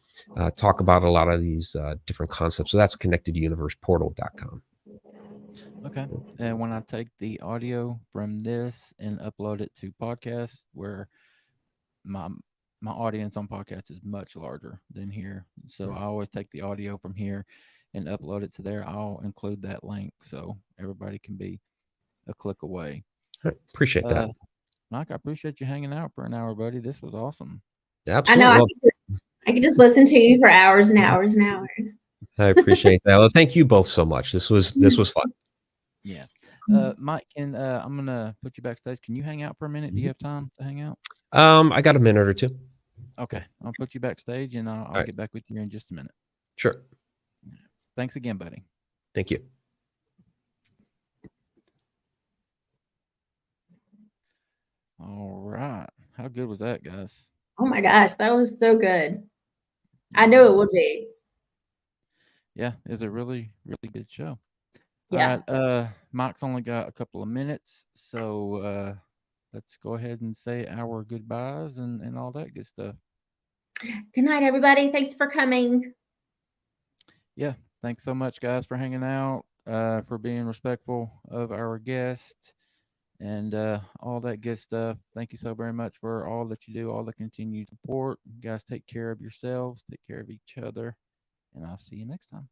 talk about a lot of these different concepts. So that's connecteduniverseportal.com. Okay. And when I take the audio from this and upload it to podcast, where my audience on podcast is much larger than here, so I always take the audio from here and upload it to there. I'll include that link so everybody can be a click away. Appreciate that. Mike, I appreciate you hanging out for an hour, buddy. This was awesome. Absolutely. I know. I could just listen to you for hours and hours and hours. I appreciate that. Well, thank you both so much. This was fun. Yeah. Mike, I'm gonna put you backstage. Can you hang out for a minute? Do you have time to hang out? I got a minute or two. Okay, I'll put you backstage, and I'll right. get back with you in just a minute. Sure. Thanks again, buddy. Thank you. All right. How good was that, guys? Oh my gosh, that was so good. I knew it would be. Yeah, it's a really, really good show. Yeah. All right. Mike's only got a couple of minutes, so let's go ahead and say our goodbyes and all that good stuff. Good night, everybody. Thanks for coming. Yeah, thanks so much, guys, for hanging out, for being respectful of our guest, and all that good stuff. Thank you so very much for all that you do, all the continued support. You guys, take care of yourselves, take care of each other, and I'll see you next time.